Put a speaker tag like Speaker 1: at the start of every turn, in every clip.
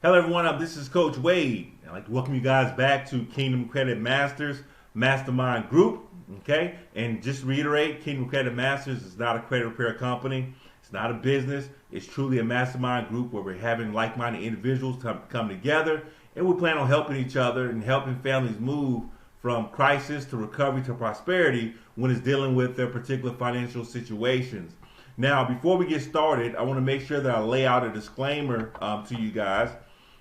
Speaker 1: Hello, everyone. This is Coach Wade. I'd like to welcome you guys back to Kingdom Credit Masters Mastermind Group. Okay, and just to reiterate, Kingdom Credit Masters is not a credit repair company. It's not a business. It's truly a mastermind group where we're having like-minded individuals come together, and we plan on helping each other and helping families move from crisis to recovery to prosperity when it's dealing with their particular financial situations. Now, before we get started, I want to make sure that I lay out a disclaimer to you guys.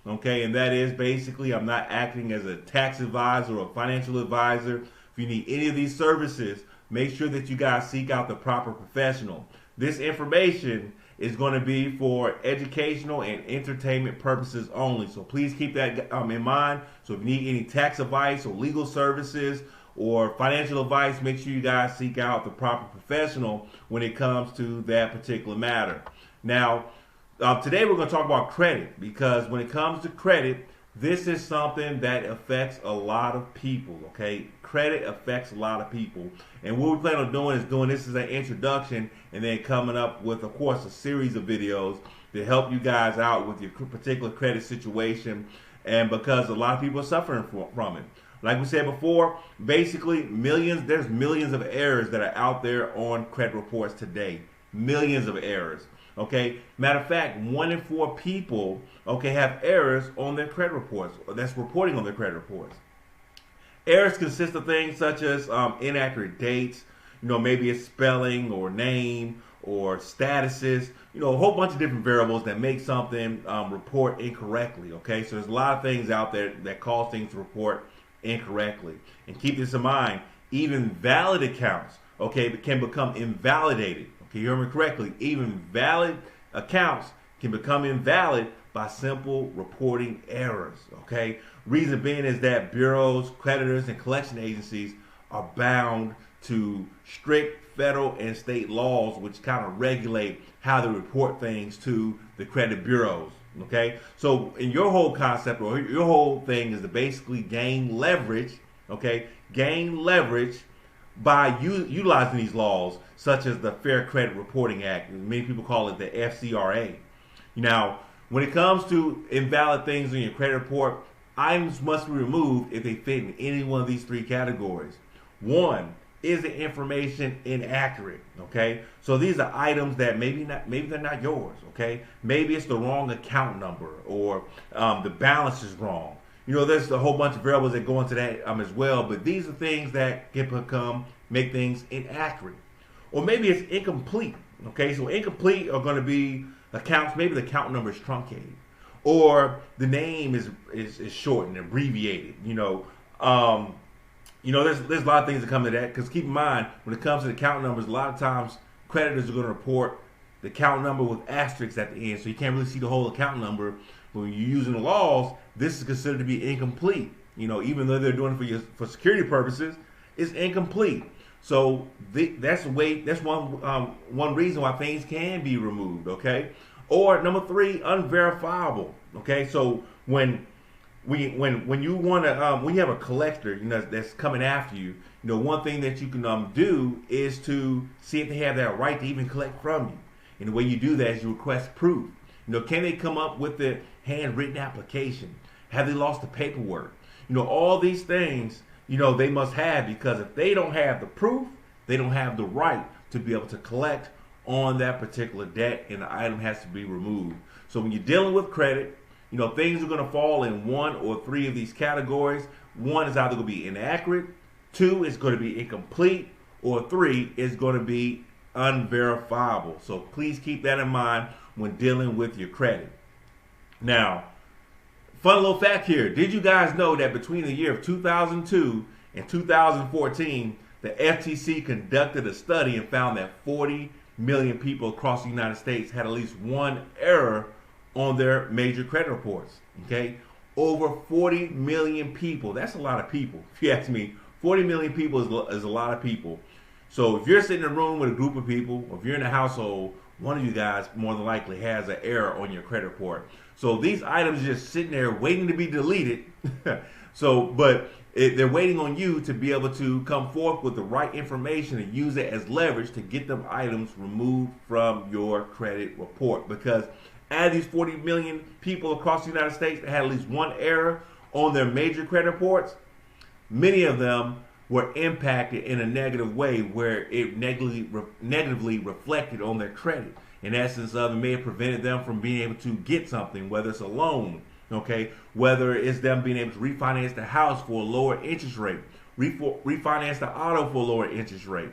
Speaker 1: Okay, and that is basically I'm not acting as a tax advisor or a financial advisor. If you need any of these services, make sure that you guys seek out the proper professional. This information is going to be for educational and entertainment purposes only. So please keep that in mind. So if you need any tax advice or legal services or financial advice, make sure you guys seek out the proper professional when it comes to that particular matter. Now, today we're going to talk about credit, because when it comes to credit, this is something that affects a lot of people, okay? Credit affects a lot of people. And what we plan on doing is doing this as an introduction and then coming up with, of course, a series of videos to help you guys out with your particular credit situation, and because a lot of people are suffering from it. Like we said before, basically there's millions of errors that are out there on credit reports today. Millions of errors. Okay. Matter of fact, 1 in 4 people, okay, have errors on their credit reports, or that's reporting on their credit reports. Errors consist of things such as inaccurate dates, maybe it's spelling or name or statuses, a whole bunch of different variables that make something report incorrectly. Okay. So there's a lot of things out there that cause things to report incorrectly. And keep this in mind, even valid accounts, okay, can become invalidated. Okay, you heard me correctly. Even valid accounts can become invalid by simple reporting errors. Okay, reason being is that bureaus, creditors, and collection agencies are bound to strict federal and state laws, which kind of regulate how they report things to the credit bureaus. Okay, so in your whole concept or your whole thing is to basically gain leverage. Okay, gain leverage by utilizing these laws, such as the Fair Credit Reporting Act. Many people call it the FCRA. Now, when it comes to invalid things in your credit report, items must be removed if they fit in any one of these 3 categories. 1, is the information inaccurate? Okay, so these are items that maybe they're not yours. Okay, maybe it's the wrong account number, or the balance is wrong. There's a whole bunch of variables that go into that as well, but these are things that can make things inaccurate. Or maybe it's incomplete. Okay, so incomplete are going to be accounts, maybe the account number is truncated, or the name is shortened, abbreviated. There's a lot of things that come to that, because keep in mind, when it comes to the account numbers, a lot of times creditors are going to report the account number with asterisks at the end, so you can't really see the whole account number. But when you're using the laws, this is considered to be incomplete. Even though they're doing it for security purposes, it's incomplete. So that's one reason why things can be removed. Okay, or number 3, unverifiable. Okay, so when you want to when you have a collector that's coming after you, one thing that you can do is to see if they have that right to even collect from you. And the way you do that is you request proof. Can they come up with the handwritten application? Have they lost the paperwork? All these things, they must have, because if they don't have the proof, they don't have the right to be able to collect on that particular debt, and the item has to be removed. So when you're dealing with credit, things are going to fall in 1 or 3 of these categories. 1 is either going to be inaccurate, 2 is going to be incomplete, or 3 is going to be unverifiable. So please keep that in mind when dealing with your credit. Now, fun little fact here. Did you guys know that between the year of 2002 and 2014, the FTC conducted a study and found that 40 million people across the United States had at least 1 error on their major credit reports? Okay, over 40 million people. That's a lot of people. If you ask me, 40 million people is a lot of people. So if you're sitting in a room with a group of people, or if you're in a household, one of you guys more than likely has an error on your credit report. So these items are just sitting there waiting to be deleted. But they're waiting on you to be able to come forth with the right information and use it as leverage to get them items removed from your credit report. Because Out of these 40 million people across the United States that had at least one error on their major credit reports, many of them were impacted in a negative way where it negatively reflected on their credit. In essence, it may have prevented them from being able to get something, whether it's a loan, okay, whether it's them being able to refinance the house for a lower interest rate, refinance the auto for a lower interest rate.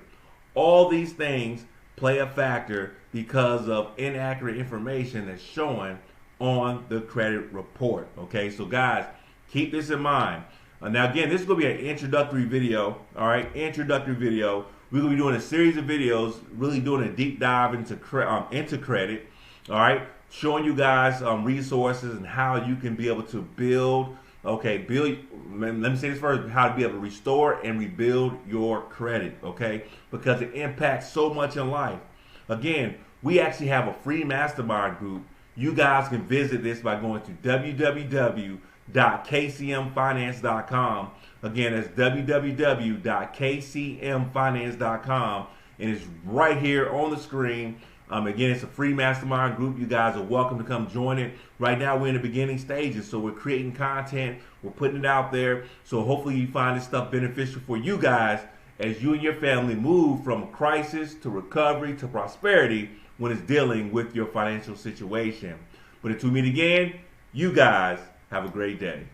Speaker 1: All these things play a factor because of inaccurate information that's showing on the credit report. Okay, so guys, keep this in mind. Now again, this is going to be an introductory video. All right, introductory video. We're going to be doing a series of videos, really doing a deep dive into credit. All right, showing you guys resources and how you can be able to build. Okay, let me say this first: how to be able to restore and rebuild your credit. Okay, because it impacts so much in life. Again, we actually have a free mastermind group. You guys can visit this by going to www.kcmfinance.com. Again, that's www.kcmfinance.com, and it's right here on the screen. Again, it's a free mastermind group. You guys are welcome to come join it. Right now, we're in the beginning stages, so we're creating content. We're putting it out there. So hopefully you find this stuff beneficial for you guys as you and your family move from crisis to recovery to prosperity when it's dealing with your financial situation. But until we meet again, you guys have a great day.